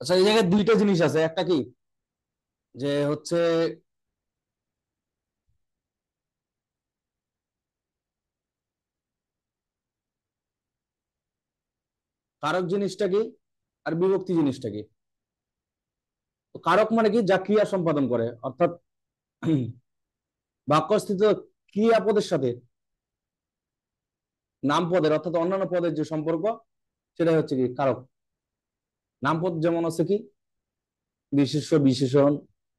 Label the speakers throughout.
Speaker 1: আচ্ছা, এই জায়গায় দুইটা জিনিস আছে। একটা কি, যে হচ্ছে কারক জিনিসটা কি আর বিভক্তি জিনিসটা কি। তো কারক মানে কি, যা ক্রিয়া সম্পাদন করে, অর্থাৎ বাক্যস্থিত ক্রিয়াপদের সাথে নামপদের অর্থাৎ অন্যান্য পদের যে সম্পর্ক, সেটা হচ্ছে কি কারক। নামপদ যেমন আছে কি বিশেষ্য, বিশেষণ,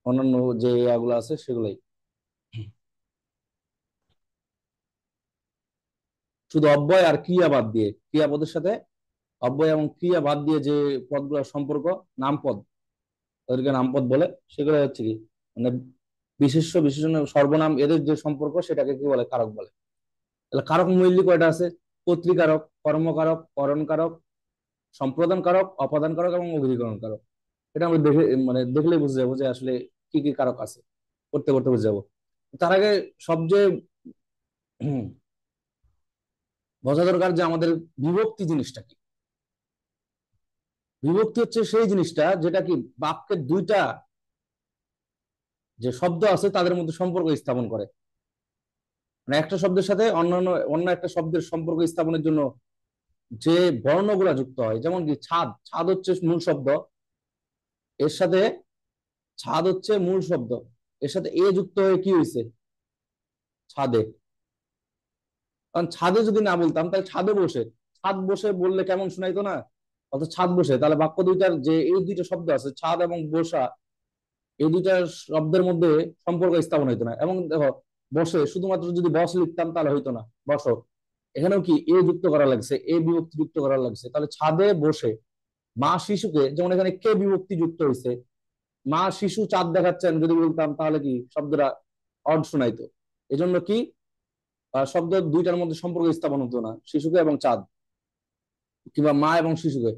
Speaker 1: অন্যান্য যে ইয়াগুলো আছে সেগুলাই। শুধু অব্যয় আর ক্রিয়া বাদ দিয়ে, ক্রিয়াপদের সাথে অব্যয় এবং ক্রিয়া বাদ দিয়ে যে পদগুলোর সম্পর্ক, নামপদ, ওদেরকে নামপদ বলে। সেগুলো হচ্ছে কি মানে বিশেষ্য, বিশেষণ, সর্বনাম, এদের যে সম্পর্ক সেটাকে কি বলে, কারক বলে। তাহলে কারক মৌলিক কয়টা আছে? কর্তৃকারক, কর্মকারক, করণকারক, সম্প্রদান কারক, অপাদান কারক এবং অভিধিকরণ কারক। এটা আমরা দেখে দেখলেই বুঝে যাবো যে আসলে কি কি কারক আছে, করতে করতে বুঝে যাবো। তার আগে সবচেয়ে বোঝা দরকার যে আমাদের বিভক্তি জিনিসটা কি। বিভক্তি হচ্ছে সেই জিনিসটা যেটা কি বাক্যের দুইটা যে শব্দ আছে তাদের মধ্যে সম্পর্ক স্থাপন করে। মানে একটা শব্দের সাথে অন্য একটা শব্দের সম্পর্ক স্থাপনের জন্য যে বর্ণগুলা যুক্ত হয়, যেমন কি ছাদ, ছাদ হচ্ছে মূল শব্দ, এর সাথে ছাদ হচ্ছে মূল শব্দ, এর সাথে এ যুক্ত হয়ে কি হয়েছে, ছাদে। কারণ ছাদে যদি না বলতাম তাহলে ছাদে বসে, ছাদ বসে বললে কেমন শোনাইতো না। অত ছাদ বসে, তাহলে বাক্য দুইটার যে এই দুইটা শব্দ আছে, ছাদ এবং বসা, এই দুইটা শব্দের মধ্যে সম্পর্ক স্থাপন হইতো না। এবং দেখো, বসে শুধুমাত্র যদি বস লিখতাম তাহলে হইতো না, বসো। এখানেও কি এ যুক্ত করা লাগছে, এ বিভক্তি যুক্ত করা লাগছে। তাহলে ছাদে বসে মা শিশুকে, যেমন এখানে কে বিভক্তি যুক্ত হয়েছে, মা শিশু চাঁদ দেখাচ্ছেন যদি বলতাম তাহলে কি শব্দটা অড শোনাইতো। এজন্য কি শব্দ দুইটার মধ্যে সম্পর্ক স্থাপন হতো না, শিশুকে এবং চাঁদ, কিংবা মা এবং শিশুকে।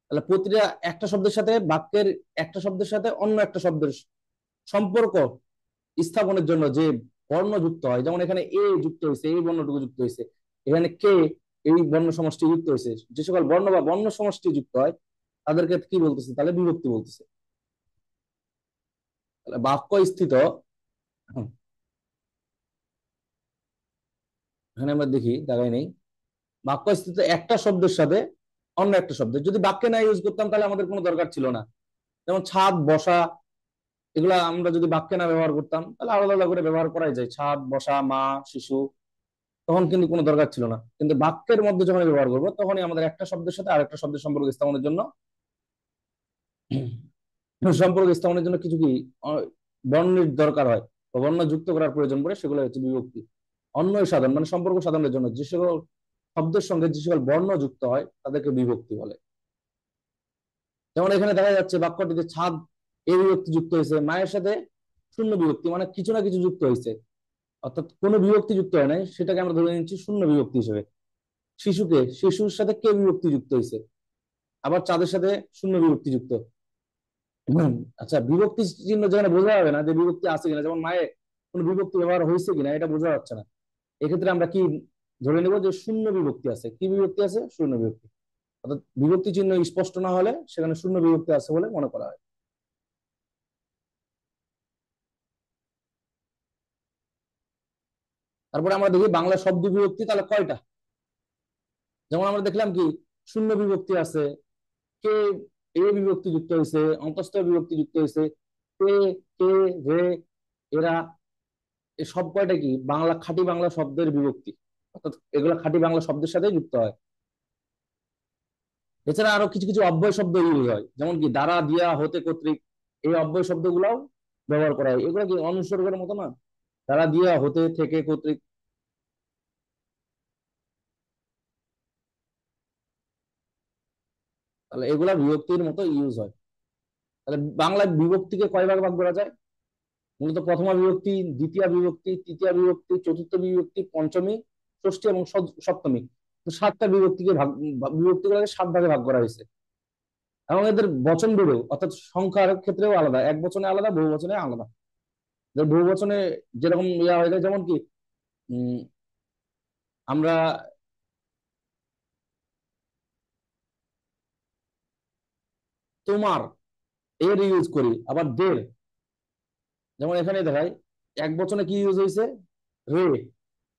Speaker 1: তাহলে প্রতিটা একটা শব্দের সাথে, বাক্যের একটা শব্দের সাথে অন্য একটা শব্দের সম্পর্ক স্থাপনের জন্য যে বর্ণ যুক্ত হয়, যেমন এখানে এ যুক্ত হয়েছে, এই বর্ণটুকু যুক্ত হয়েছে, এখানে কে, এই বর্ণ সমষ্টি যুক্ত হয়েছে, যে সকল বর্ণ বা বর্ণ সমষ্টি যুক্ত হয় তাদেরকে কি বলতেছে, তাহলে বিভক্তি বলতেছে। তাহলে বাক্য স্থিত, এখানে আমরা দেখি দাঁড়াই নেই, বাক্য স্থিত একটা শব্দের সাথে অন্য একটা শব্দের যদি বাক্যে না ইউজ করতাম তাহলে আমাদের কোনো দরকার ছিল না। যেমন ছাদ, বসা, এগুলা আমরা যদি বাক্যে না ব্যবহার করতাম তাহলে আলাদা আলাদা করে ব্যবহার করাই যায়, ছাদ, বসা, মা, শিশু, তখন কিন্তু কোনো দরকার ছিল না। কিন্তু বাক্যের মধ্যে যখন ব্যবহার করবো তখনই আমাদের একটা শব্দের সাথে আরেকটা শব্দের সম্পর্ক স্থাপনের জন্য কিছু কি বর্ণের দরকার হয় বা বর্ণ যুক্ত করার প্রয়োজন পড়ে, সেগুলো হচ্ছে বিভক্তি। অন্যয় সাধন মানে সম্পর্ক সাধনের জন্য যে সকল শব্দের সঙ্গে যে সকল বর্ণ যুক্ত হয় তাদেরকে বিভক্তি বলে। যেমন এখানে দেখা যাচ্ছে বাক্যটিতে ছাদ এ বিভক্তি যুক্ত হয়েছে, মায়ের সাথে শূন্য বিভক্তি, মানে কিছু না কিছু যুক্ত হয়েছে, অর্থাৎ কোনো বিভক্তি যুক্ত হয় নাই, সেটাকে আমরা ধরে নিচ্ছি শূন্য বিভক্তি হিসেবে। শিশুকে, শিশুর সাথে কে বিভক্তি যুক্ত হয়েছে, আবার চাঁদের সাথে শূন্য বিভক্তি যুক্ত। আচ্ছা, বিভক্তি চিহ্ন যেখানে বোঝা যাবে না যে বিভক্তি আছে কিনা, যেমন মায়ে কোনো বিভক্তি ব্যবহার হয়েছে কিনা এটা বোঝা যাচ্ছে না, এক্ষেত্রে আমরা কি ধরে নেব যে শূন্য বিভক্তি আছে। কি বিভক্তি আছে? শূন্য বিভক্তি। অর্থাৎ বিভক্তি চিহ্ন স্পষ্ট না হলে সেখানে শূন্য বিভক্তি আছে বলে মনে করা হয়। তারপরে আমরা দেখি বাংলা শব্দ বিভক্তি তাহলে কয়টা। যেমন আমরা দেখলাম কি শূন্য বিভক্তি আছে, কে, এ বিভক্তি যুক্ত হয়েছে, অন্তস্থ বিভক্তি যুক্ত হয়েছে, কে, কে, রে, এরা, এই সব কয়টা কি বাংলা, খাঁটি বাংলা শব্দের বিভক্তি, অর্থাৎ এগুলো খাঁটি বাংলা শব্দের সাথে যুক্ত হয়। এছাড়া আরো কিছু কিছু অব্যয় শব্দ ইউজ হয়, যেমন কি দ্বারা, দিয়া, হতে, কর্তৃক, এই অব্যয় শব্দগুলাও ব্যবহার করা হয়। এগুলো কি অনুসর্গের মতো না, দ্বারা, দিয়া, হতে, থেকে, কর্তৃক। তাহলে এগুলা বিভক্তির মতো ইউজ হয়। তাহলে বাংলায় বিভক্তিকে কয় ভাগ ভাগ করা যায়? মূলত প্রথমা বিভক্তি, দ্বিতীয় বিভক্তি, তৃতীয় বিভক্তি, চতুর্থ বিভক্তি, পঞ্চমী, ষষ্ঠী এবং সপ্তমী। তো সাতটা বিভক্তিকে বিভক্তি করে সাত ভাগে ভাগ করা হয়েছে। এবং এদের বচন বেড়েও, অর্থাৎ সংখ্যার ক্ষেত্রেও আলাদা, এক বচনে আলাদা, বহু বচনে আলাদা। বহু বচনে যেরকম ইয়া হয়ে যায়, যেমন কি উম আমরা তোমার, এর ইউজ করি, আবার দের, যেমন এখানে দেখায় এক বচনে কি ইউজ হয়েছে, রে।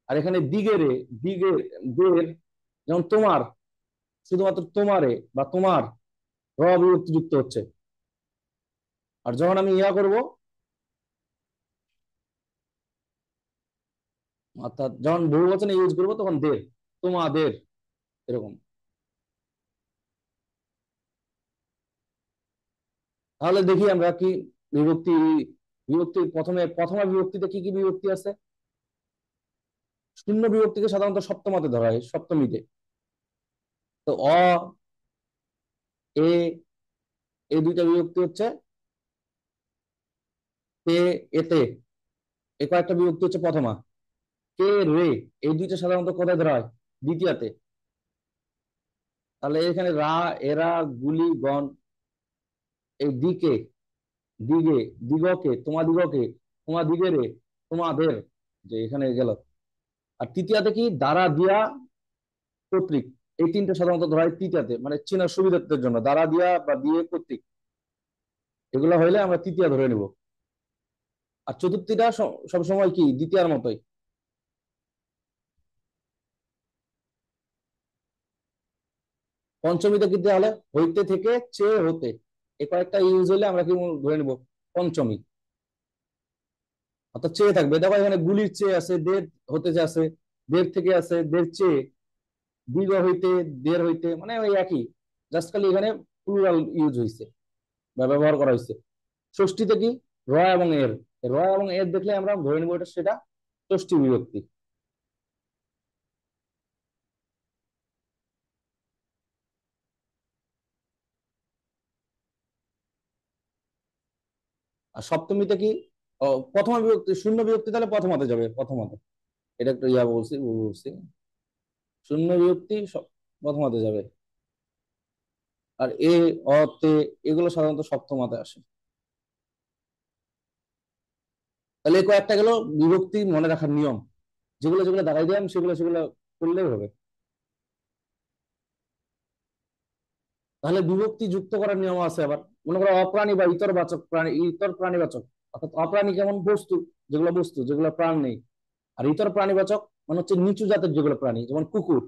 Speaker 1: আর এখানে দিগে রে, দিগে, দের, যেমন তোমার, শুধুমাত্র তোমারে বা তোমার, বিভক্তি যুক্ত হচ্ছে। আর যখন আমি ইয়া করব, অর্থাৎ যখন বহু বচনে ইউজ করবো তখন দের, তোমাদের, এরকম। তাহলে দেখি আমরা কি বিভক্তি, বিভক্তি প্রথমে প্রথমা বিভক্তিতে কি কি বিভক্তি আছে। শূন্য বিভক্তিকে সাধারণত সপ্তমাতে ধরা হয়, সপ্তমীতে। তো এ, এই দুইটা বিভক্তি হচ্ছে তে, এতে, এ কয়েকটা বিভক্তি হচ্ছে প্রথমা। কে, রে, এই দুইটা সাধারণত কোথায় ধরা হয়, দ্বিতীয়াতে। তাহলে এখানে রা, এরা, গুলি, গণ, এই দিকে, দিগে, দিগকে, তোমাদিগকে, তোমাদিগেরে, তোমাদের, যে এখানে গেল। আর তৃতীয়াতে কি, দ্বারা, দিয়া, কর্তৃক, এই তিনটা সাধারণত ধরা হয় তৃতীয়াতে, মানে চেনার সুবিধার্থের জন্য, দ্বারা, দিয়া বা দিয়ে, কর্তৃক, এগুলো হইলে আমরা তৃতীয়া ধরে নিব। আর চতুর্থীটা সবসময় কি দ্বিতীয়ার মতোই। পঞ্চমীতে কি হলে, হইতে থেকে চেয়ে হতে, এ কয়েকটা ইউজ হলে আমরা কি ধরে নিব পঞ্চমী। অর্থাৎ চেয়ে থাকবে, দেখো এখানে গুলির চেয়ে আছে, দের হতে যে আছে, দের থেকে আছে, দের চেয়ে, দীর্ঘ হইতে, দের হইতে, মানে ওই একই, জাস্ট খালি এখানে প্লুরাল ইউজ হয়েছে বা ব্যবহার করা হয়েছে। ষষ্ঠীতে কি, র এবং এর, র এবং এর দেখলে আমরা ধরে নিব এটা সেটা ষষ্ঠী বিভক্তি। আর সপ্তমীতে কি, প্রথমা বিভক্তি, শূন্য বিভক্তি, তাহলে প্রথমাতে যাবে, প্রথমাতে। এটা একটা ইয়া বলছি, ভুল বলছি। শূন্য বিভক্তি প্রথমাতে যাবে। আর এ, তে, এগুলো সাধারণত সপ্তমাতে আসে। তাহলে এই কয়েকটা গেল বিভক্তি মনে রাখার নিয়ম, যেগুলো যেগুলো দাঁড়াই দিলাম সেগুলো সেগুলো করলেই হবে। তাহলে বিভক্তি যুক্ত করার নিয়ম আছে আবার। মনে করো অপ্রাণী বা ইতর বাচক প্রাণী, ইতর প্রাণীবাচক, অর্থাৎ অপ্রাণী কেমন, বস্তু, যেগুলো বস্তু, যেগুলো প্রাণ নেই। আর ইতর প্রাণীবাচক মানে হচ্ছে নিচু জাতের যেগুলো প্রাণী, যেমন কুকুর,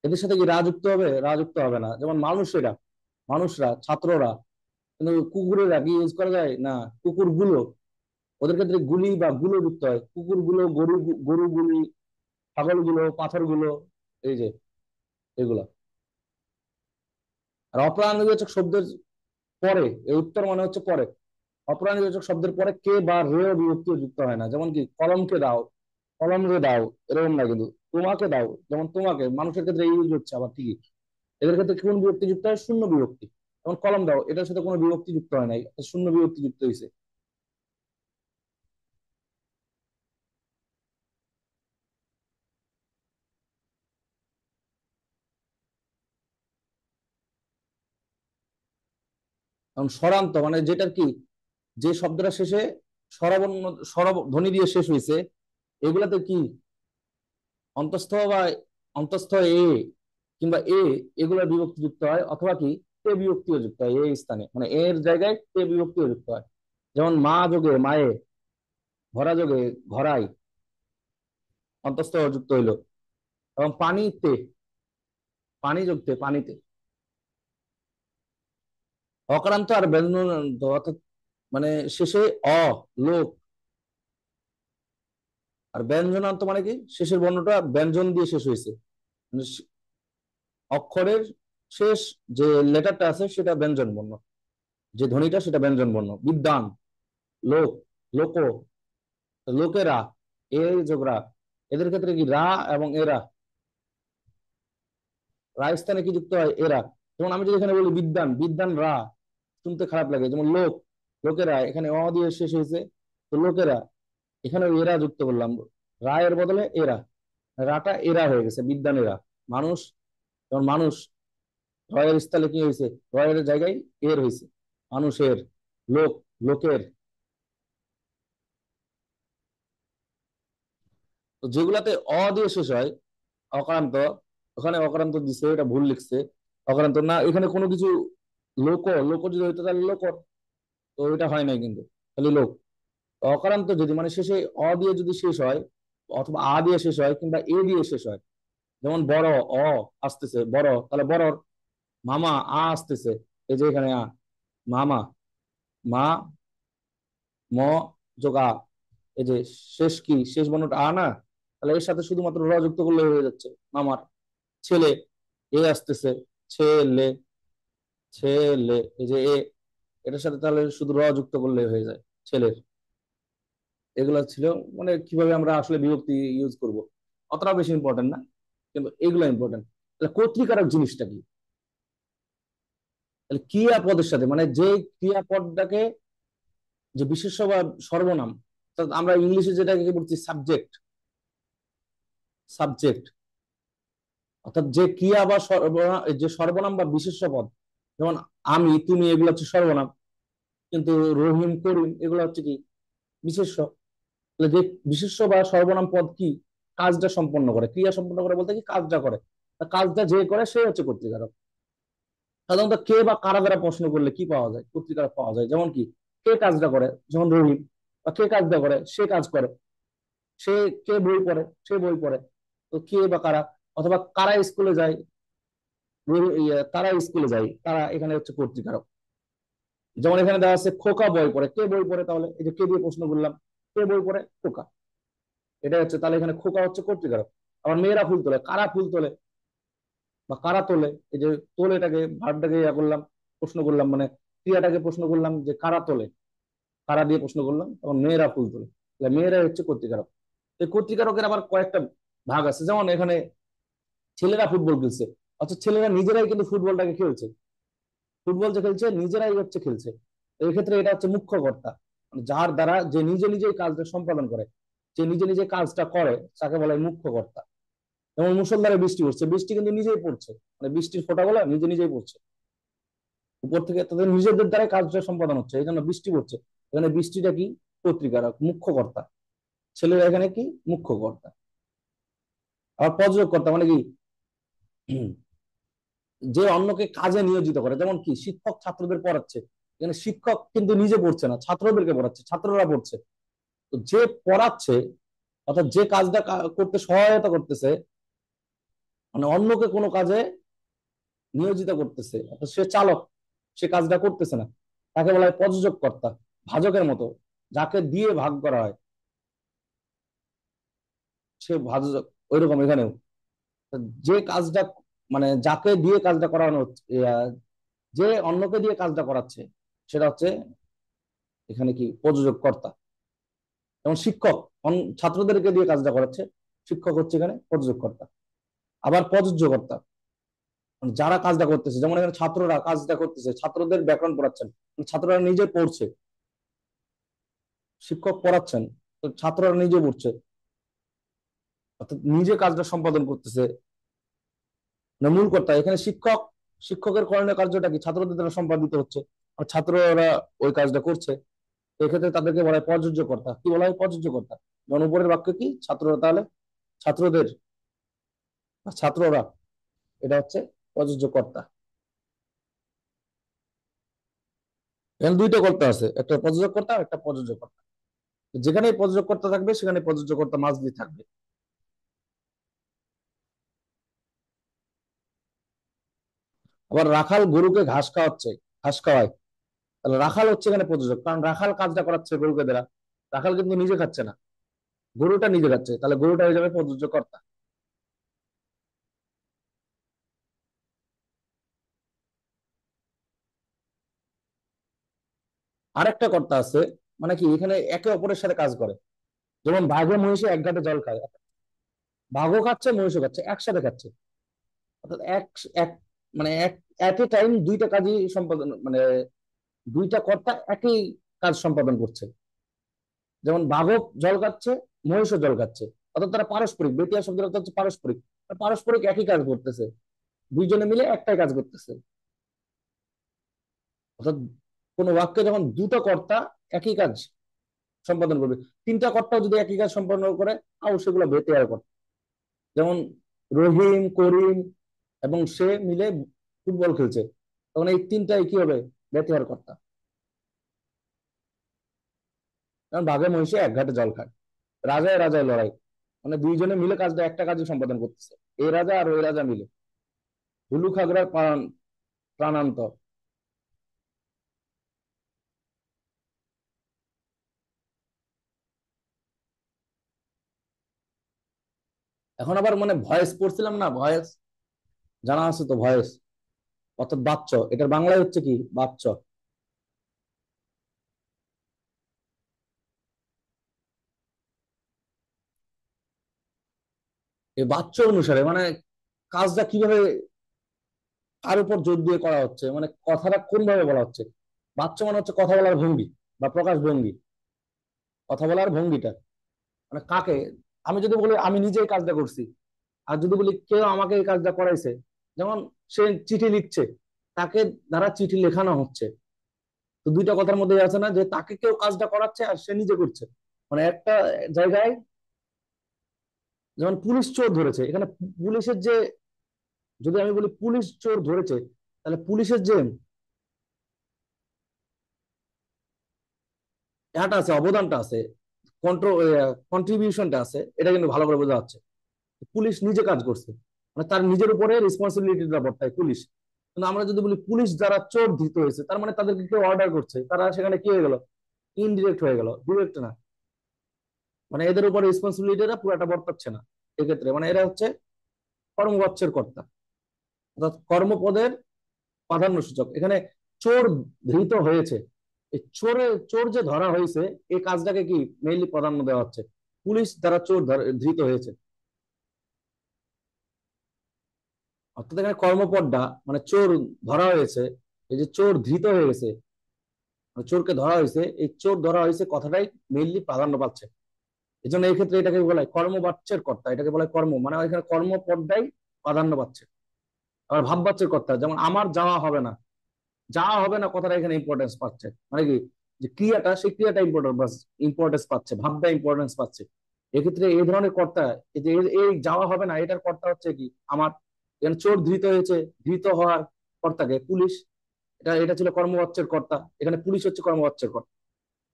Speaker 1: এদের সাথে কি রা যুক্ত হবে, রা যুক্ত হবে না। যেমন মানুষেরা, মানুষরা, ছাত্ররা, কিন্তু কুকুরেরা কি ইউজ করা যায় না, কুকুর গুলো, ওদের ক্ষেত্রে গুলি বা গুলো যুক্ত হয়, কুকুর গুলো, গরু, গরু গুলি, ছাগল গুলো, পাথর গুলো, এই যে এগুলা। আর অপ্রাণীবাচক শব্দের পরে, এই উত্তর মানে হচ্ছে পরে, অপ্রাণীবাচক শব্দের পরে কে বা রে বিভক্তি যুক্ত হয় না। যেমন কি কলমকে দাও, কলম রে দাও, এরকম না কিন্তু। তোমাকে দাও, যেমন তোমাকে, মানুষের ক্ষেত্রে ইউজ হচ্ছে আবার ঠিকই। এদের ক্ষেত্রে কোন বিভক্তি যুক্ত হয়, শূন্য বিভক্তি। যেমন কলম দাও, এটার সাথে কোনো বিভক্তি যুক্ত হয় নাই, শূন্য বিভক্তি যুক্ত হয়েছে। কারণ স্বরান্ত মানে যেটার কি, যে শব্দটা শেষে স্বরবর্ণ, স্বর ধ্বনি দিয়ে শেষ হয়েছে, এগুলাতে কি অন্তঃস্থ বা অন্তঃস্থ এ কিংবা এ, এগুলোর বিভক্তি যুক্ত হয়, অথবা কি তে বিভক্তিও যুক্ত হয় এই স্থানে, মানে এর জায়গায় তে বিভক্তিও যুক্ত হয়। যেমন মা যোগে মায়ে, ঘরা যোগে ঘরাই, অন্তঃস্থ যুক্ত হইলো। এবং পানিতে, পানি যুক্তে পানিতে। অকারান্ত আর ব্যঞ্জনান্ত, অর্থাৎ মানে শেষে অ, লোক। আর ব্যঞ্জনান্ত মানে কি, শেষের বর্ণটা ব্যঞ্জন দিয়ে শেষ হয়েছে, মানে অক্ষরের শেষ যে লেটারটা আছে সেটা ব্যঞ্জন বর্ণ, যে ধ্বনিটা সেটা ব্যঞ্জন বর্ণ। বিদ্বান, লোক, লোক, লোকেরা, এ যোগরা, এদের ক্ষেত্রে কি রা এবং এরা, রা স্থানে কি যুক্ত হয়, এরা। যেমন আমি যদি এখানে বলি বিদ্বান, বিদ্বান রা, শুনতে খারাপ লাগে। যেমন লোক, লোকেরা, এখানে অ দিয়ে শেষ হয়েছে, তো লোকেরা, এখানে এরা যুক্ত করলাম, রায়ের বদলে এরা, রাটা এরা হয়ে গেছে, বিদ্বানেরা। মানুষ, যেমন মানুষ, রয়ের স্থলে কি হয়েছে, রয়ের জায়গায় এর হয়েছে, মানুষের। লোক, লোকের। তো যেগুলাতে অ দিয়ে শেষ হয়, অকারান্ত, ওখানে অকারান্ত দিছে, এটা ভুল লিখছে, অকারান্ত না, এখানে কোনো কিছু লোক, লোক যদি হইতো তাহলে লোক, তো ওইটা হয় নাই কিন্তু, খালি লোক। অকারান্ত যদি মানে শেষে অ দিয়ে যদি শেষ হয়, অথবা আ দিয়ে শেষ হয়, কিংবা এ দিয়ে শেষ হয়, যেমন বড়, অ আসতেছে বড়, তাহলে বড়। মামা, আ আসতেছে, এই যে এখানে আ, মামা, মা, ম, যোগ আ, এই যে শেষ কি, শেষ বর্ণটা আ না, তাহলে এর সাথে শুধুমাত্র র যুক্ত করলে হয়ে যাচ্ছে মামার। ছেলে, এ আসতেছে, ছেলে, ছেলে, এই যে এ, এটার সাথে তাহলে শুধু র যুক্ত করলে হয়ে যায় ছেলের। এগুলো ছিল মানে কিভাবে আমরা আসলে বিভক্তি ইউজ করব, অতটা বেশি ইম্পর্টেন্ট না, কিন্তু এগুলো ইম্পর্টেন্ট। তাহলে কর্তৃকারক জিনিসটা কি? তাহলে ক্রিয়াপদের সাথে মানে যে ক্রিয়াপদটাকে, যে বিশেষ্য বা সর্বনাম, অর্থাৎ আমরা ইংলিশে যেটাকে বলছি সাবজেক্ট, সাবজেক্ট, অর্থাৎ যে ক্রিয়া বা যে সর্বনাম বা বিশেষ্য পদ, যেমন আমি, তুমি, এগুলো হচ্ছে সর্বনাম, কিন্তু রহিম, করিম, এগুলো হচ্ছে কি, বিশেষ্য। তাহলে যে বিশেষ্য বা সর্বনাম পদ কি, কাজটা সম্পন্ন করে, ক্রিয়া সম্পন্ন করে বলতে কি, কাজটা করে। তা কাজটা যে করে সে হচ্ছে কর্তৃকারক। সাধারণত কে বা কারা দ্বারা প্রশ্ন করলে কি পাওয়া যায়, কর্তৃকারক পাওয়া যায়, যেমন কি, কে কাজটা করে, যেমন রহিম, বা কে কাজটা করে, সে কাজ করে, সে, কে বই পড়ে, সে বই পড়ে, তো কে বা কারা। অথবা কারা স্কুলে যায়, তারা স্কুলে যায়, তারা এখানে হচ্ছে কর্তৃকারক। যেমন এখানে দেওয়া আছে খোকা বই পড়ে, কে বই পড়ে, তাহলে এই যে কে দিয়ে প্রশ্ন করলাম, কে বই পড়ে, খোকা, এটা হচ্ছে, তাহলে এখানে খোকা হচ্ছে কর্তৃকারক। আবার মেয়েরা ফুল তোলে, কারা ফুল তোলে বা কারা তোলে, এই যে তোলেটাকে, ভার্বটাকে ইয়া করলাম, প্রশ্ন করলাম, মানে ক্রিয়াটাকে প্রশ্ন করলাম যে কারা তোলে, কারা দিয়ে প্রশ্ন করলাম, তখন মেয়েরা ফুল তোলে, তাহলে মেয়েরা হচ্ছে কর্তৃকারক। এই কর্তৃকারকের আবার কয়েকটা ভাগ আছে, যেমন এখানে ছেলেরা ফুটবল খেলছে, অর্থাৎ ছেলেরা নিজেরাই কিন্তু ফুটবলটাকে খেলছে, ফুটবল যে খেলছে নিজেরাই হচ্ছে খেলছে। তো এই ক্ষেত্রে এটা হচ্ছে মুখ্য কর্তা, মানে যার দ্বারা যে নিজে নিজেই কাজটা সম্পাদন করে, যে নিজে নিজে কাজটা করে, তাকে বলা হয় মুখ্য কর্তা। যেমন মুষলধারে বৃষ্টি পড়ছে, বৃষ্টি কিন্তু নিজেই পড়ছে, মানে বৃষ্টির ফোঁটাগুলো নিজে নিজেই পড়ছে উপর থেকে, তাদের নিজেদের দ্বারা কাজটা সম্পাদন হচ্ছে, এই জন্য বৃষ্টি পড়ছে। এখানে বৃষ্টিটা কি, কর্তৃকারক, মুখ্য কর্তা। ছেলেরা এখানে কি, মুখ্য কর্তা। আবার প্রযোজক কর্তা মানে কি, যে অন্যকে কাজে নিয়োজিত করে, যেমন কি, শিক্ষক ছাত্রদের পড়াচ্ছে, এখানে শিক্ষক কিন্তু নিজে পড়ছে না, ছাত্রদেরকে পড়াচ্ছে, ছাত্ররা পড়ছে। তো যে পড়াচ্ছে, অর্থাৎ যে কাজটা করতে সহায়তা করতেছে, মানে অন্যকে কোনো কাজে নিয়োজিত করতেছে, অর্থাৎ সে চালক, সে কাজটা করতেছে না, তাকে বলা হয় প্রযোজক কর্তা। ভাজকের মতো, যাকে দিয়ে ভাগ করা হয় সে ভাজক, ওইরকম এখানেও যে কাজটা, মানে যাকে দিয়ে কাজটা করানো হচ্ছে, যে অন্যকে দিয়ে কাজটা করাচ্ছে, সেটা হচ্ছে এখানে কি, প্রযোজক কর্তা। যেমন শিক্ষক ছাত্রদেরকে দিয়ে কাজটা করাচ্ছে, শিক্ষক হচ্ছে এখানে প্রযোজক কর্তা। আবার প্রযোজ্য কর্তা, মানে যারা কাজটা করতেছে, যেমন এখানে ছাত্ররা কাজটা করতেছে, ছাত্রদের ব্যাকরণ পড়াচ্ছেন, মানে ছাত্ররা নিজে পড়ছে, শিক্ষক পড়াচ্ছেন, তো ছাত্ররা নিজে পড়ছে, অর্থাৎ নিজে কাজটা সম্পাদন করতেছে, মানে মূল কর্তা এখানে শিক্ষক। শিক্ষকের করণীয় কার্যটা কি, ছাত্রদের দ্বারা সম্পাদিত হচ্ছে, আর ছাত্ররা ওই কাজটা করছে। তো এক্ষেত্রে তাদেরকে বলা হয় প্রযোজ্য কর্তা। কি বলা হয়, প্রযোজ্য কর্তা। যেমন উপরের বাক্য কি, ছাত্ররা, তাহলে ছাত্রদের বা ছাত্ররা, এটা হচ্ছে প্রযোজ্য কর্তা। এখানে দুইটা কর্তা আছে, একটা প্রযোজক কর্তা, একটা প্রযোজ্য কর্তা। যেখানে প্রযোজক কর্তা থাকবে সেখানে প্রযোজ্য কর্তা মাঝ দিয়ে থাকবে। আবার রাখাল গরুকে ঘাস খাওয়াচ্ছে, ঘাস খাওয়ায়, তাহলে রাখাল হচ্ছে এখানে প্রযোজক, কারণ রাখাল কাজটা করাচ্ছে গরুকে দ্বারা, রাখাল কিন্তু নিজে খাচ্ছে না, গরুটা নিজে খাচ্ছে, তাহলে গরুটা হয়ে যাবে প্রযোজ্য কর্তা। আরেকটা কর্তা আছে, মানে কি, এখানে একে অপরের সাথে কাজ করে। যেমন বাঘে মহিষে এক ঘাটে জল খায়, বাঘও খাচ্ছে মহিষও খাচ্ছে, একসাথে খাচ্ছে, অর্থাৎ এক এক মানে এক এট এ টাইম দুইটা কাজই সম্পাদন, মানে দুইটা কর্তা একই কাজ সম্পাদন করছে। যেমন বাঘও জল খাচ্ছে, মহিষও জল খাচ্ছে, অর্থাৎ তারা পারস্পরিক, বেটিয়া শব্দের অর্থ হচ্ছে পারস্পরিক, পারস্পরিক একই কাজ করতেছে, দুইজনে মিলে একটাই কাজ করতেছে। অর্থাৎ কোন বাক্যে যখন দুটো কর্তা একই কাজ সম্পাদন করবে, তিনটা কর্তাও যদি একই কাজ সম্পাদন করে, তাও সেগুলো বেটিয়ার কর্তা। যেমন রহিম, করিম এবং সে মিলে ফুটবল খেলছে, তখন এই তিনটাই কি হবে? ব্যতিহার কর্তা। কারণ বাঘে মহিষে এক ঘাটে জল খায়, রাজায় রাজায় লড়াই, মানে দুইজনে মিলে কাজটা, একটা কাজই সম্পাদন করতেছে, এই রাজা আর ওই রাজা মিলে। হুলু খাগড়ার প্রাণান্তর। এখন আবার মানে ভয়েস পড়ছিলাম না, ভয়েস জানা আছে তো, ভয়েস অর্থাৎ বাচ্চ, এটার বাংলায় হচ্ছে কি? বাচ্চ। এই বাচ্চ অনুসারে মানে কাজটা কিভাবে, কার উপর জোর দিয়ে করা হচ্ছে, মানে কথাটা কোন ভাবে বলা হচ্ছে। বাচ্চ মানে হচ্ছে কথা বলার ভঙ্গি বা প্রকাশ ভঙ্গি, কথা বলার ভঙ্গিটা, মানে কাকে। আমি যদি বলি আমি নিজে এই কাজটা করছি, আর যদি বলি কেউ আমাকে এই কাজটা করাইছে, যেমন সে চিঠি লিখছে, তাকে দ্বারা চিঠি লেখানো হচ্ছে, তো দুইটা কথার মধ্যে আছে না যে তাকে কেউ কাজটা করাচ্ছে আর সে নিজে করছে। মানে একটা জায়গায় যেমন পুলিশ চোর ধরেছে, এখানে পুলিশের যে, যদি আমি বলি পুলিশ চোর ধরেছে, তাহলে পুলিশের যে ইয়াটা আছে, অবদানটা আছে, কন্ট্রোল, কন্ট্রিবিউশনটা আছে, এটা কিন্তু ভালো করে বোঝা যাচ্ছে। পুলিশ নিজে কাজ করছে, মানে তার নিজের উপরে রেসপন্সিবিলিটিটা বর্তায় পুলিশ। কিন্তু আমরা যদি বলি পুলিশ যারা চোর ধৃত হয়েছে, তার মানে তাদেরকে কেউ অর্ডার করছে, তারা সেখানে কি হয়ে গেল? ইনডিরেক্ট হয়ে গেল, ডিরেক্ট না। মানে এদের উপর রেসপন্সিবিলিটিটা পুরাটা বর্তাচ্ছে না। এক্ষেত্রে মানে এরা হচ্ছে কর্মবাচ্যের কর্তা, অর্থাৎ কর্মপদের প্রাধান্য সূচক। এখানে চোর ধৃত হয়েছে, এই চোর যে ধরা হয়েছে, এই কাজটাকে কি মেইনলি প্রাধান্য দেওয়া হচ্ছে, পুলিশ দ্বারা চোর ধৃত হয়েছে। অর্থাৎ এখানে কর্মপদটা মানে চোর ধরা হয়েছে, এই যে চোর ধৃত হয়ে গেছে, মানে চোরকে ধরা হয়েছে, এই চোর ধরা হয়েছে কথাটাই মেইনলি প্রাধান্য পাচ্ছে। এই জন্য এই ক্ষেত্রে এটাকে বলা হয় কর্মবাচ্যের কর্তা, এটাকে বলা হয় কর্ম, মানে এখানে কর্মপদটাই প্রাধান্য পাচ্ছে। আবার ভাববাচ্যের কর্তা, যেমন আমার যাওয়া হবে না, যাওয়া হবে না কথাটা এখানে ইম্পর্টেন্স পাচ্ছে, মানে কি, যে ক্রিয়াটা, সেই ক্রিয়াটা ইম্পর্টেন্স পাচ্ছে, ভাবটা ইম্পর্টেন্স পাচ্ছে। এক্ষেত্রে এই ধরনের কর্তা, এই যে এই যাওয়া হবে না, এটার কর্তা হচ্ছে কি আমার। এখানে চোর ধৃত হয়েছে, ধৃত হওয়ার কর্তাকে পুলিশ, এটা এটা ছিল কর্মবাচ্যের কর্তা, এখানে পুলিশ হচ্ছে কর্মবাচ্যের কর্তা।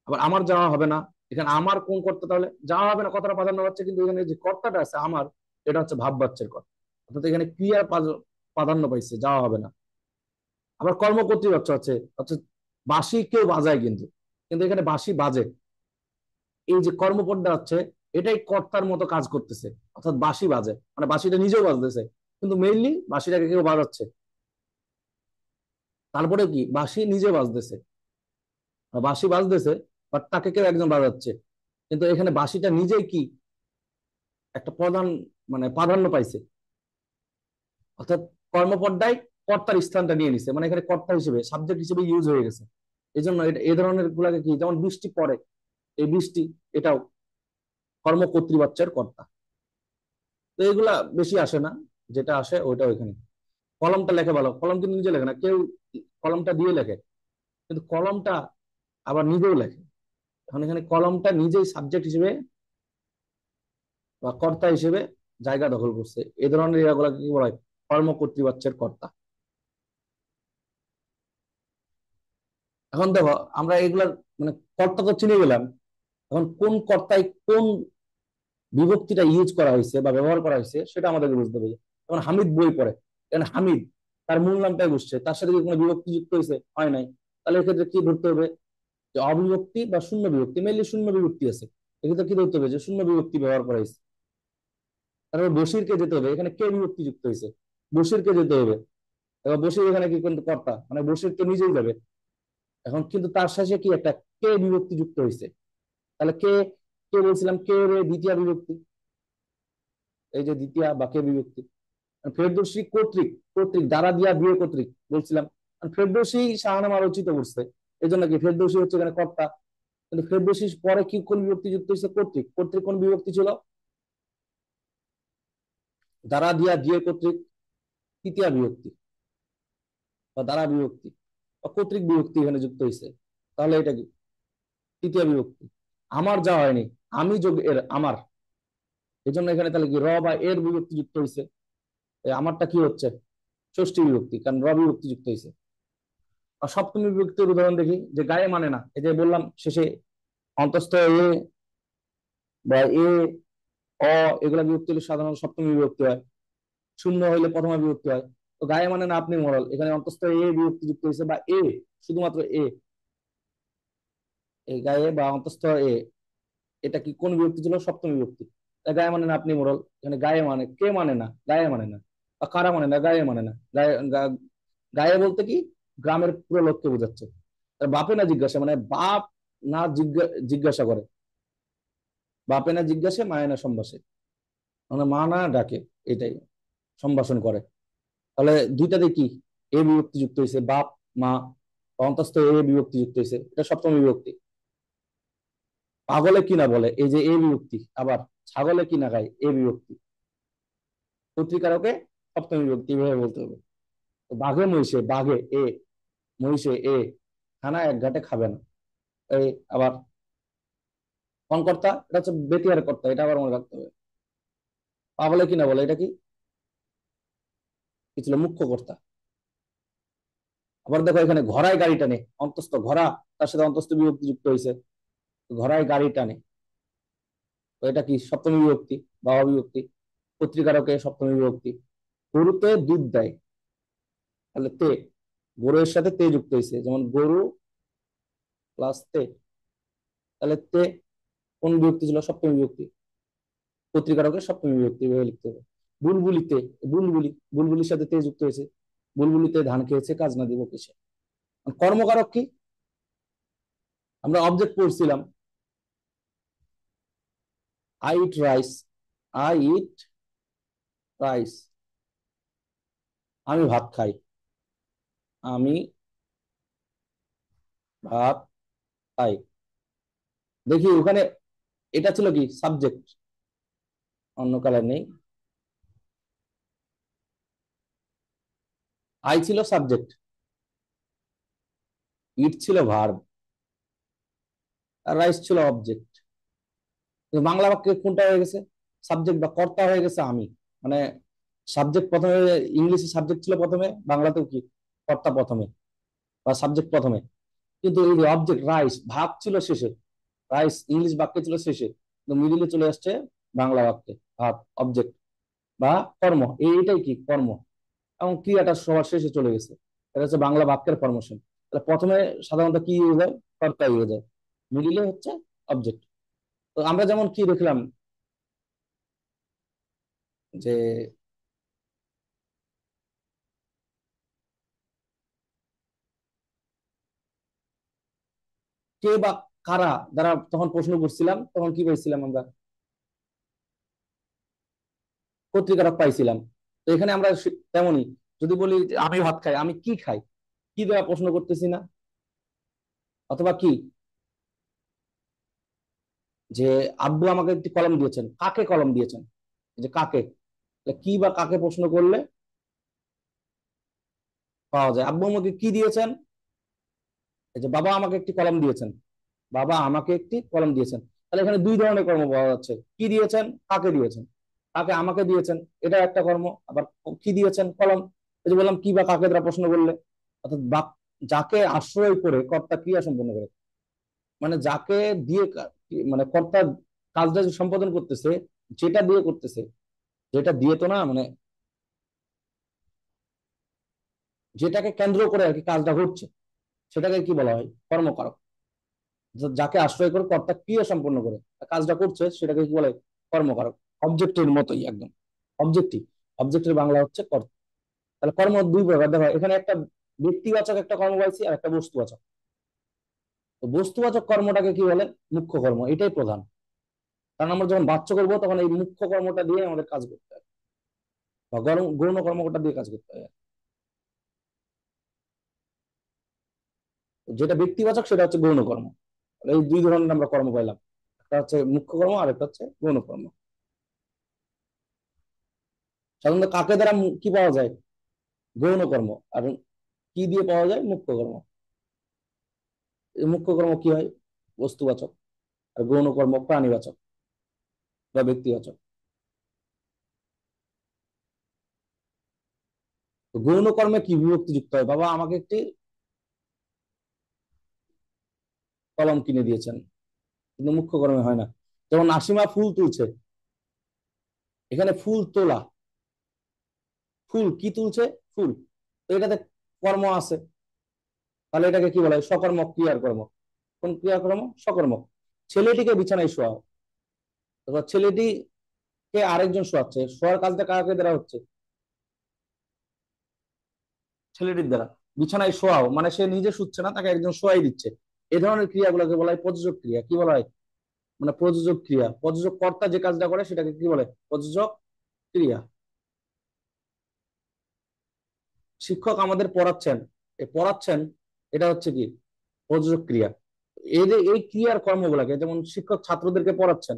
Speaker 1: আবার আমার যাওয়া হবে না, এখানে আমার কোন কর্তা, তাহলে যাওয়া হবে না কথাটা প্রাধান্য পাচ্ছে, কিন্তু এখানে যে কর্তাটা আছে আমার, এটা হচ্ছে ভাববাচ্যের কর্তা। অর্থাৎ এখানে ক্রিয়ার প্রাধান্য পাইছে, যাওয়া হবে না। আবার কর্মকর্তৃপক্ষ আছে, অর্থাৎ বাঁশি কেউ বাজায়, কিন্তু কিন্তু এখানে বাঁশি বাজে, এই যে কর্মপদটা হচ্ছে, এটাই কর্তার মতো কাজ করতেছে, অর্থাৎ বাঁশি বাজে, মানে বাঁশিটা নিজেও বাজতেছে, কিন্তু মেইনলি বাঁশিটাকে কেউ বাজাচ্ছে। তারপরে কি বাঁশি নিজে বাজতেছে, বাঁশি বাজতেছে, বাট তাকে কেউ একজন বাজাচ্ছে, কিন্তু এখানে বাঁশিটা নিজেই কি একটা প্রধান, মানে প্রাধান্য পাইছে, অর্থাৎ কর্মপদটাই কর্তার স্থানটা নিয়ে নিছে, মানে এখানে কর্তা হিসেবে, সাবজেক্ট হিসেবে ইউজ হয়ে গেছে। এই জন্য এই ধরনের গুলাকে কি, যেমন বৃষ্টি পড়ে, এই বৃষ্টি, এটাও কর্মকর্তৃবাচ্যের কর্তা। তো এগুলা বেশি আসে না, যেটা আসে ওইটা ওইখানে। কলমটা লেখে ভালো, কলম কিন্তু নিজে লেখে না, কেউ কলমটা দিয়ে লেখে, কিন্তু কলমটা আবার নিজেও লেখে। এখন এখানে কলমটা নিজেই সাবজেক্ট হিসেবে বা কর্তা হিসেবে জায়গা দখল করছে, এই ধরনের ইয়াগুলাকে কি বলা হয়? কর্মকর্তৃবাচ্যের কর্তা। এখন দেখো, আমরা এগুলার মানে কর্তা তো চিনে গেলাম, এখন কোন কর্তায় কোন বিভক্তিটা ইউজ করা হয়েছে বা ব্যবহার করা হয়েছে, সেটা আমাদেরকে বুঝতে হবে। যেমন হামিদ বই পড়ে, কারণ হামিদ তার মূল নামটাই বুঝছে, তার সাথে কি কোনো বিভক্তি যুক্ত হয়েছে? হয় নাই। তাহলে এক্ষেত্রে কি ধরতে হবে? যে অবিভক্তি বা শূন্য বিভক্তি, মেনলি শূন্য বিভক্তি আছে, এক্ষেত্রে কি ধরতে হবে? যে শূন্য বিভক্তি ব্যবহার করা হয়েছে। তারপর বসিরকে যেতে হবে, এখানে কে বিভক্তি যুক্ত হয়েছে? বসিরকে যেতে হবে। এবার বসির এখানে কি কিন্তু কর্তা, মানে বসির তো নিজেই যাবে। এখন কিন্তু তার শেষে কি একটা কে বিভক্তি যুক্ত হয়েছে, তাহলে কে, কে বলছিলাম কে রে দ্বিতীয় বিভক্তি, এই যে দ্বিতীয় বা কে বিভক্তি। ফেরদৌসী কর্তৃক, কর্তৃক দ্বারা দিয়া দিয়ে কর্তৃক বলছিলাম, ফেরদৌসী শাহনামা রচিত করছে, এই জন্য কি ফেরদৌসী হচ্ছে এখানে কর্তা। কিন্তু ফেরদৌসীর পরে কি কোন বিভক্তি যুক্ত হয়েছে? কর্তৃক। কর্তৃক কোন বিভক্তি ছিল? দ্বারা দিয়া দিয়ে কর্তৃক তৃতীয় বিভক্তি বা দ্বারা বিভক্তি বা কর্তৃক বিভক্তি এখানে যুক্ত হয়েছে, তাহলে এটা কি? তৃতীয় বিভক্তি। আমার যা হয়নি, আমি যোগ এর আমার, এই জন্য এখানে তাহলে কি র বা এর বিভক্তি যুক্ত হয়েছে, আমারটা কি হচ্ছে? ষষ্ঠী বিভক্তি, কারণ র বিভক্তি যুক্ত হয়েছে। আর সপ্তমী বিভক্তির উদাহরণ দেখি, যে গায়ে মানে না, এই যে বললাম শেষে অন্তস্থ এ বা এ, অ, এগুলা বিভক্তি হলে সাধারণত সপ্তমী বিভক্তি হয়, শূন্য হইলে প্রথমা বিভক্তি হয়। তো গায়ে মানে না আপনি মরল, এখানে অন্তস্থ এ বিভক্তি যুক্ত হয়েছে, বা এ, শুধুমাত্র এ, এই গায়ে বা অন্তস্থ এ, এটা কি কোন বিভক্তি ছিল? সপ্তমী বিভক্তি। তাই গায়ে মানে না আপনি মরল, এখানে গায়ে মানে কে মানে না, গায়ে মানে না, বা কারা মানে না, গায়ে মানে না, গায়ে বলতে কি গ্রামের পুরো লোককে বোঝাচ্ছে। তার বাপে না জিজ্ঞাসা, মানে বাপ না জিজ্ঞাসা করে, বাপে না জিজ্ঞাসে মায়ে না সম্ভাষে, মানে মা না ডাকে, এটাই সম্ভাষণ করে। তাহলে দুইটাতে কি এ বিভক্তি যুক্ত হয়েছে, বাপ মা, অন্তস্থ এ বিভক্তি যুক্ত হয়েছে, এটা সপ্তমী বিভক্তি। পাগলে কি না বলে, এই যে এ বিভক্তি। আবার ছাগলে কি না খায়, এ বিভক্তি। পত্রিকারকে সপ্তমী বিভক্তি, এভাবে বলতে হবে। তো বাঘে মহিষে, বাঘে এ, মহিষে এ, খানা এক ঘাটে খাবে না, এই। আবার কোন কর্তা, এটা হচ্ছে বেতিয়ার কর্তা, এটা আবার মনে রাখতে হবে। পাগলে কি না বলে, এটা কি, কি ছিল, মুখ্য কর্তা। আবার দেখো এখানে ঘোড়ায় গাড়ি টানে, অন্তস্থ ঘোড়া, তার সাথে অন্তস্থ বিভক্তি যুক্ত হয়েছে, ঘোড়ায় গাড়ি টানে, তো এটা কি সপ্তমী বিভক্তি বা অবিভক্তি। পত্রিকারকে সপ্তমী বিভক্তি। গরুতে দুধ দেয়, তাহলে তে, গরুর সাথে তে যুক্ত হয়েছে, যেমন গরু প্লাস তে, তাহলে তে কোন বিভক্তি ছিল? সপ্তমী বিভক্তি। পত্রিকারকে সপ্তমী বিভক্তি, এভাবে লিখতে হবে। বুলবুলিতে, বুলবুলি, বুলবুলির সাথে তে যুক্ত হয়েছে, বুলবুলিতে ধান খেয়েছে, কাজ না দিব কিসে। কর্মকারক কি, আমরা অবজেক্ট পড়ছিলাম, I eat rice, I eat rice, আমি ভাত খাই, আমি ভাত খাই। দেখি ওখানে এটা ছিল কি সাবজেক্ট, অন্য কালার নেই, আই ছিল সাবজেক্ট, ইট ছিল ভার্ব, আর রাইস ছিল অবজেক্ট। বাংলা বাক্যে কোনটা হয়ে গেছে? সাবজেক্ট বা কর্তা হয়ে গেছে আমি, মানে সাবজেক্ট প্রথমে, ইংলিশে সাবজেক্ট ছিল প্রথমে, বাংলাতেও কি কর্তা প্রথমে বা সাবজেক্ট প্রথমে। কিন্তু এই অবজেক্ট রাইস, ভাব ছিল শেষে, রাইস ইংলিশ বাক্যে ছিল শেষে, কিন্তু মিডিলে চলে আসছে বাংলা বাক্যে, ভাব অবজেক্ট বা কর্ম, এইটাই কি কর্ম, এবং ক্রিয়াটা সবার শেষে চলে গেছে, এটা হচ্ছে বাংলা বাক্যের ফরমেশন। তাহলে প্রথমে সাধারণত কি হয়ে যায়? কর্তা হয়ে যায়, মিডিলে হচ্ছে অবজেক্ট। তো আমরা যেমন কি দেখলাম, যে কে বা কারা দ্বারা তখন প্রশ্ন করছিলাম, তখন কি পাইছিলাম আমরা? কর্তৃকারক পাইছিলাম। তো এখানে আমরা তেমনই, যদি বলি যে আমি ভাত খাই, আমি কি খাই, কি দ্বারা প্রশ্ন করতেছি না? অথবা কি, যে আব্বু আমাকে একটি কলম দিয়েছেন, কাকে কলম দিয়েছেন, এই যে কাকে, তাহলে কি বা কাকে প্রশ্ন করলে পাওয়া যায়। আব্বু আমাকে কি দিয়েছেন, এই যে বাবা আমাকে একটি কলম দিয়েছেন, বাবা আমাকে একটি কলম দিয়েছেন। তাহলে এখানে দুই ধরনের কর্ম পাওয়া যাচ্ছে, কি দিয়েছেন, কাকে দিয়েছেন। কাকে আমাকে দিয়েছেন, এটা একটা কর্ম। আবার কি দিয়েছেন, কলম। এই যে বললাম কি বা কাকে দ্বারা প্রশ্ন করলে, অর্থাৎ যাকে আশ্রয় করে কর্তা ক্রিয়া সম্পন্ন করে, মানে যাকে দিয়ে মানে কর্তা কাজটা যে সম্পাদন করতেছে, যেটা দিয়ে করতেছে, যেটা দিয়ে তো না, মানে যেটাকে কেন্দ্র করে আর কি কাজটা ঘটছে, সেটাকে কি বলা হয়? কর্মকারক। যাকে আশ্রয় করে কর্তা ক্রিয়া সম্পন্ন করে কাজটা করছে, সেটাকে কি বলে? কর্মকারক। অবজেক্টের মতোই একদম, অবজেক্টিভ। অবজেক্টের বাংলা হচ্ছে কর্তা। তাহলে কর্ম দুই প্রকার, দেখো এখানে একটা ব্যক্তিবাচক একটা কর্ম পাইছি, আর একটা বস্তুবাচক। তো বস্তুবাচক কর্মটাকে কি বলে? মুখ্য কর্ম, এটাই প্রধান। কারণ আমরা যখন বাচ্চা করবো, তখন এই মুখ্য কর্মটা দিয়ে আমাদের কাজ করতে হয়, বা গৌণ কর্মটা দিয়ে কাজ করতে হয়। যেটা ব্যক্তিবাচক সেটা হচ্ছে গৌণ কর্ম। এই দুই ধরনের আমরা কর্ম পাইলাম, একটা হচ্ছে মুখ্য কর্ম, আর একটা হচ্ছে গৌণ কর্ম। সাধারণত কাকে দ্বারা কি পাওয়া যায়? গৌণ কর্ম। আর কি দিয়ে পাওয়া যায়? মুখ্য কর্ম। এই মুখ্য কর্ম কি হয়? বস্তুবাচক। আর গৌণ কর্ম প্রাণীবাচক বা ব্যক্তিবাচক। তো গৌণ কর্মে কি বিভক্তি যুক্ত হয়? বাবা আমাকে একটি কলম কিনে দিয়েছেন, কিন্তু মুখ্য কর্মে হয় না। যেমন নাসিমা ফুল তুলছে, এখানে ফুল তোলা, ফুল কি তুলছে, ফুল, তো এটাতে কর্ম আছে, তাহলে এটাকে কি বলা হয়, সকর্মক ক্রিয়ার কর্ম। কোন ক্রিয়াকর্ম, সকর্মক। ছেলেটিকে বিছানায় শোয়াও, এবার ছেলেটিকে আরেকজন শোয়াচ্ছে, শোয়ার কাজটা কাকে দ্বারা হচ্ছে, ছেলেটির দ্বারা। বিছানায় শোয়াও মানে সে নিজে শুচ্ছে না, তাকে একজন শোয়াই দিচ্ছে। এই ধরনের ক্রিয়াগুলোকে বলা হয় প্রযোজক ক্রিয়া। কি বলা হয়, মানে প্রযোজক ক্রিয়া। প্রযোজক কর্তা যে কাজটা করে সেটাকে কি বলে, প্রযোজক ক্রিয়া। শিক্ষক আমাদের পড়াচ্ছেন, এই পড়াচ্ছেন এটা হচ্ছে কি, প্রযোজক ক্রিয়া। এই যে এই ক্রিয়ার কর্মগুলাকে, যেমন শিক্ষক ছাত্রদেরকে পড়াচ্ছেন,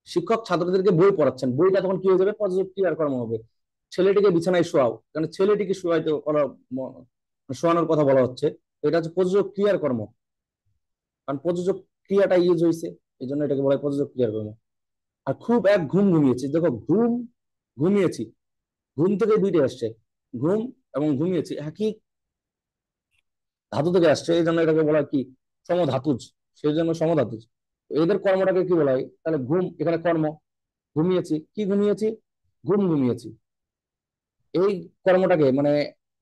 Speaker 1: শিক্ষক ছাত্রদেরকে বই পড়াচ্ছেন, বইটা তখন কি হয়ে যাবে, প্রযোজক ক্রিয়ার কর্ম হবে। ছেলেটিকে বিছানায় শোয়াও, কারণ ছেলেটিকে শোয়াইতে শোয়ানোর কথা বলা হচ্ছে, এটা হচ্ছে প্রযোজক ক্রিয়ার কর্ম, কারণ প্রযোজক ক্রিয়াটা ইউজ হয়েছে, এই জন্য এটাকে বলা হয় প্রযোজক ক্রিয়ার কর্ম। আর খুব এক ঘুম ঘুমিয়েছি, দেখো ঘুম, ঘুমিয়েছি, ঘুম থেকে দুইটা আসছে, ঘুম এবং ঘুমিয়েছি একই ধাতু থেকে আসছে, এই জন্য এটাকে বলা হয় কি, সমধাতুজ, সেই জন্য সমধাতুজ। এদের কর্মটাকে কি বলা হয়, তাহলে ঘুম এখানে কর্ম, ঘুমিয়েছি, কি ঘুমিয়েছি, ঘুম ঘুমিয়েছি। এই কর্মটাকে মানে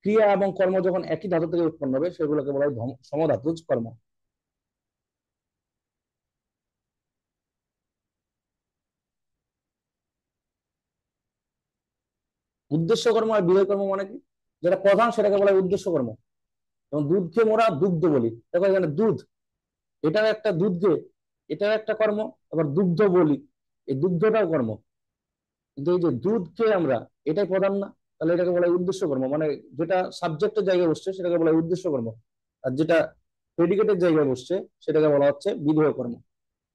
Speaker 1: ক্রিয়া এবং কর্ম যখন একই ধাতু থেকে উৎপন্ন হবে সেগুলোকে বলা হয় সমধাতুজ কর্ম। উদ্দেশ্য কর্ম আর বিধেয় কর্ম মানে কি, যেটা প্রধান সেটাকে বলা হয় উদ্দেশ্য কর্ম। যেমন দুধকে মোরা দুগ্ধ বলি, দেখো এখানে দুধ, এটাও একটা দুধকে, এটাও একটা কর্ম। আবার দুগ্ধ বলি, এই দুগ্ধটাও কর্ম। কিন্তু এই যে দুধকে আমরা, এটাই প্রধান না, তাহলে এটাকে বলা হয় উদ্দেশ্য কর্ম। মানে যেটা সাবজেক্টের জায়গায় বসছে সেটাকে বলা হয় উদ্দেশ্য কর্ম, আর যেটা প্রেডিকেটের জায়গায় বসছে সেটাকে বলা হচ্ছে বিধেয় কর্ম।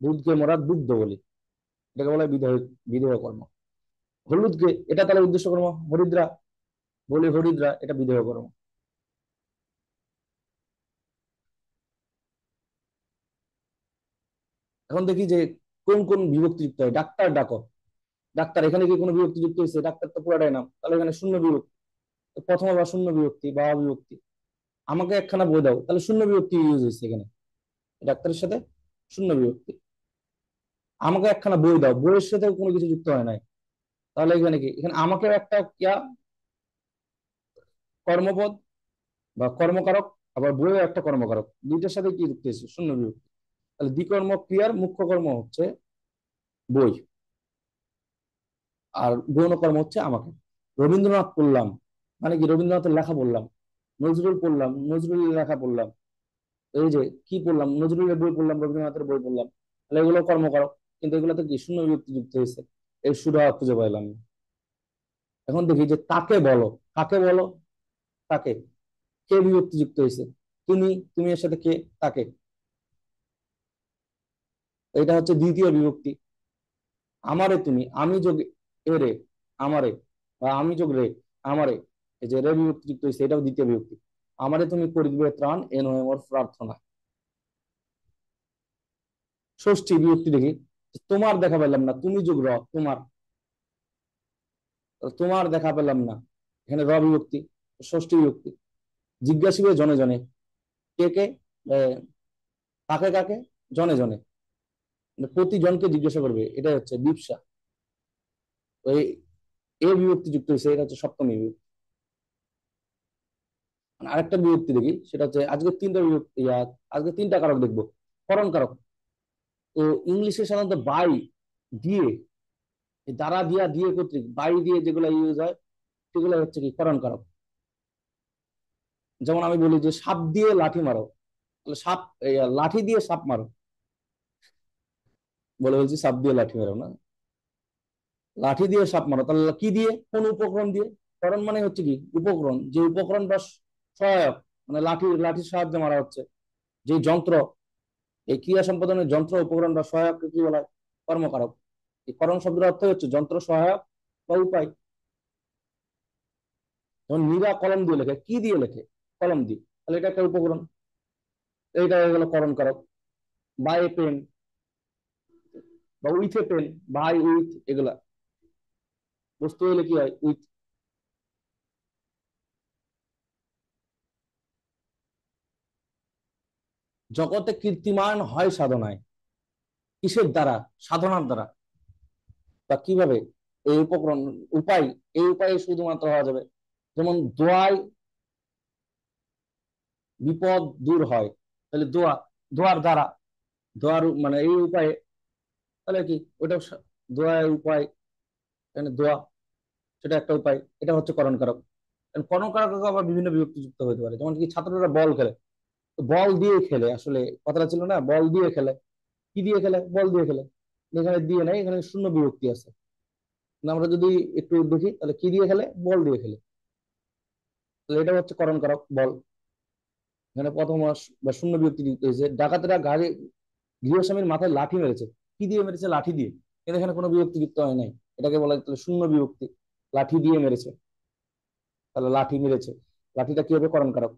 Speaker 1: দুধকে মোরা দুগ্ধ বলি, এটাকে বলা হয় বিধেয়, বিধেয় কর্ম। হলুদকে, এটা তাহলে উদ্দেশ্য কর্ম, হরিদ্রা বলি, হরিদ্রা এটা বিধেয় কর্ম। এখন দেখি যে কোন কোন বিভক্তি যুক্ত হয়। ডাক্তার ডাকো, ডাক্তার, এখানে কি কোনো বিভক্তি যুক্ত হয়েছে, ডাক্তার তো পুরাটাই নাম, তাহলে এখানে শূন্য বিভক্তি, প্রথম আবার শূন্য বিভক্তি বা বিভক্তি। আমাকে একখানা বই দাও, তাহলে শূন্য বিভক্তি ইউজ হয়েছে এখানে, ডাক্তারের সাথে শূন্য বিভক্তি। আমাকে একখানা বই দাও, বইয়ের সাথে কোনো কিছু যুক্ত হয় নাই, তাহলে এখানে কি, এখানে আমাকে একটা কিয়া কর্মপদ বা কর্মকারক, আবার বইও একটা কর্মকারক, দুইটার সাথে কি যুক্ত হয়েছে, শূন্য বিভক্তি। তাহলে দ্বিকর্ম ক্রিয়ার মুখ্য কর্ম হচ্ছে বই, আর গৌণ কর্ম হচ্ছে আমাকে। রবীন্দ্রনাথ পড়লাম মানে কি, রবীন্দ্রনাথের লেখা পড়লাম। নজরুল পড়লাম, নজরুলের লেখা পড়লাম। এই যে কি পড়লাম, নজরুলের বই পড়লাম, রবীন্দ্রনাথের বই পড়লাম, তাহলে এগুলো কর্মকারক। কিন্তু এগুলোতে কি শূন্য বিভক্তি যুক্ত হয়েছে, এই সুরা খুঁজে পাইলাম না। এখন দেখি যে তাকে বলো, কাকে বলো, তাকে, কে বিভক্তি যুক্ত হয়েছে, তুমি, তুমি এর সাথে কে, তাকে, এটা হচ্ছে দ্বিতীয় বিভক্তি। আমারে তুমি, আমি যোগ এরে, আমারে, বা আমি যোগ রে, আমারে, এই যে রে বিভক্তি যুক্ত হয়েছে, এটাও দ্বিতীয় বিভক্তি। আমারে তুমি করিবে ত্রাণ, এ নয় মোর প্রার্থনা। ষষ্ঠী বিভক্তি দেখি, তোমার দেখা পেলাম না, তুমি যোগ র, তোমার, তোমার দেখা পেলাম না, এখানে র বিভক্তি, ষষ্ঠী বিভক্তি। জিজ্ঞাসিবে জনে জনে, কে কে, আহ, কাকে কাকে, জনে জনে, মানে প্রতিজনকে জিজ্ঞাসা করবে, এটাই হচ্ছে বিপসা। ওই এ বিভক্তি যুক্ত হয়েছে, এটা হচ্ছে সপ্তমী বিভক্তি। মানে আরেকটা বিভক্তি দেখি, সেটা হচ্ছে আজকে তিনটা বিভক্তি, আজকে তিনটা কারক দেখবো, করণ কারক। তো ইংলিশে সাধারণত বাই দিয়ে, এই দ্বারা দিয়া দিয়ে কর্তৃক বাই দিয়ে যেগুলো ইউজ হয় সেগুলো হচ্ছে কি করণ কারক। যেমন আমি বলি যে সাপ দিয়ে লাঠি মারো, তাহলে সাপ, লাঠি দিয়ে সাপ মারো, বলে বলছি সাপ দিয়ে লাঠি মারো না, লাঠি দিয়ে সাপ মারো, তাহলে কি দিয়ে, কোন উপকরণ দিয়ে। করণ মানে হচ্ছে কি উপকরণ, যে উপকরণ বা সহায়ক, মানে লাঠি, লাঠির সাহায্যে মারা হচ্ছে, যে যন্ত্র, এই ক্রিয়া সম্পাদনের যন্ত্র, উপকরণ বা সহায়ক কি বলা হয়, কর্মকারক। এই করণ শব্দের অর্থ হচ্ছে যন্ত্র, সহায়ক বা উপায়। যেমন মীরা কলম দিয়ে লেখে, কি দিয়ে লেখে, কলম দিয়ে, তাহলে এটা একটা উপকরণ, এইটা হয়ে গেল করণ কারক। বাই এ পেন বা with a pen, by with, এগুলা বস্তু হলে কি হয়, উইথ। জগতে কীর্তিমান হয় সাধনায়, কিসের দ্বারা? সাধনার দ্বারা। বা কিভাবে? এই উপকরণ, উপায়, এই উপায়ে শুধুমাত্র হওয়া যাবে। যেমন দোয়ায় বিপদ দূর হয়, তাহলে দোয়া, দোয়ার দ্বারা, দোয়ার মানে এই উপায়ে, তাহলে কি ওটা দোয়ার উপায়, মানে দোয়া সেটা একটা উপায়, এটা হচ্ছে করণ কারক। করণ কারক আবার বিভিন্ন বিভক্তি যুক্ত হতে পারে, যেমন কি ছাত্ররা বল খেলে, তো বল দিয়ে খেলে, আসলে কথাটা ছিল না, বল দিয়ে খেলে, কি দিয়ে খেলে? বল দিয়ে খেলে। এখানে দিয়ে নাই, এখানে শূন্য বিভক্তি আছে। না, আমরা যদি একটু দেখি তাহলে কি দিয়ে খেলে? বল দিয়ে খেলে। তাহলে এটা হচ্ছে করণ কারক, বল। এখানে প্রথম বা শূন্য বিভক্তি যুক্ত হয়েছে। ডাকাতেরা গাড়ি গৃহস্বামীর মাথায় লাঠি মেরেছে, কি দিয়ে মেরেছে? লাঠি দিয়ে। কিন্তু এখানে কোনো বিভক্তি যুক্ত হয় নাই, এটাকে বলা হয় তাহলে শূন্য বিভক্তি, লাঠি দিয়ে মেরেছে, তাহলে লাঠি মেরেছে। লাঠিটা কি হবে? করণ কারক।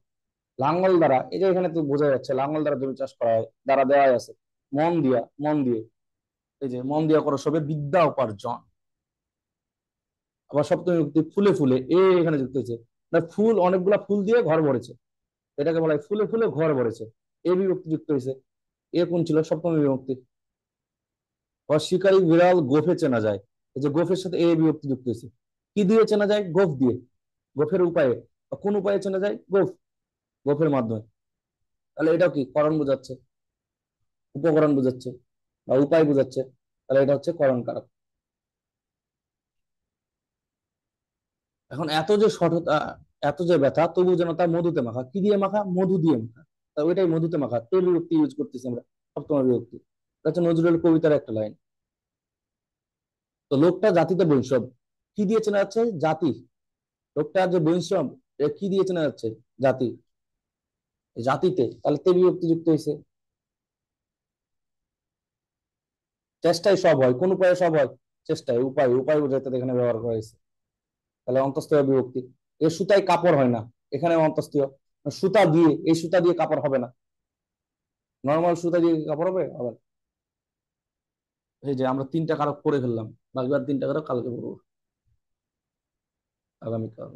Speaker 1: লাঙ্গল দ্বারা, এই যে এখানে তো বোঝা যাচ্ছে লাঙ্গল দ্বারা জমি চাষ করা হয়, দ্বারা দেওয়া আছে। মন দিয়া, মন দিয়ে, এই যে মন দিয়া করো সবে বিদ্যা উপার্জন। আবার সপ্তমী বিভক্তি ফুলে ফুলে, এখানে যুক্ত হয়েছে, ফুল, অনেকগুলা ফুল দিয়ে ঘর ভরেছে, এটাকে বলা হয় ফুলে ফুলে ঘর ভরেছে, এ বিভক্তি যুক্ত হয়েছে। এ কোন ছিল? সপ্তমী বিভক্তি। আবার শিকারী বিড়াল গোফে চেনা যায়, এই যে গোফের সাথে এ বিভক্তি যুক্ত হয়েছে। কি দিয়ে চেনা যায়? গোফ দিয়ে। গোফের উপায়ে, কোন উপায়ে চেনা যায়? গোফ, গোফের মাধ্যমে। তাহলে এটাও কি? করণ বোঝাচ্ছে, উপকরণ বোঝাচ্ছে, বা উপায় বোঝাচ্ছে। তাহলে এটা হচ্ছে করণ কারক। এখন এত যে সঠতা, এত যে ব্যথা, তবু যেন তা মধুতে মাখা। কি দিয়ে মাখা? মধু দিয়ে মাখা। তা ওইটাই মধুতে মাখা, তে বিভক্তি ইউজ করতেছি আমরা, সপ্তম বিভক্তি। এটা হচ্ছে নজরুল কবিতার একটা লাইন। তো লোকটা জাতিতে বৈষম্য, কি দিয়ে চেনা যাচ্ছে? জাতি। লোকটা যে বৈষম্য, এটা কি দিয়ে চেনা যাচ্ছে? জাতি। জাতিতে, তাহলে তে বিভক্তি যুক্ত হয়েছে। চেষ্টায় সব হয়, কোন উপায়ে সব হয়? চেষ্টায়, উপায়, উপায় বোঝাইতে এখানে ব্যবহার করা হয়েছে। তাহলে অন্তঃস্থীয় বিভক্তি। এ সুতায় কাপড় হয় না, এখানে অন্তঃস্থীয়। সুতা দিয়ে, এই সুতা দিয়ে কাপড় হবে না, নর্মাল সুতা দিয়ে কাপড় হবে? আবার এই যে আমরা তিনটা কারক পড়ে ফেললাম, বাকি আর তিনটা কারক কালকে পড়বো, আগামীকাল।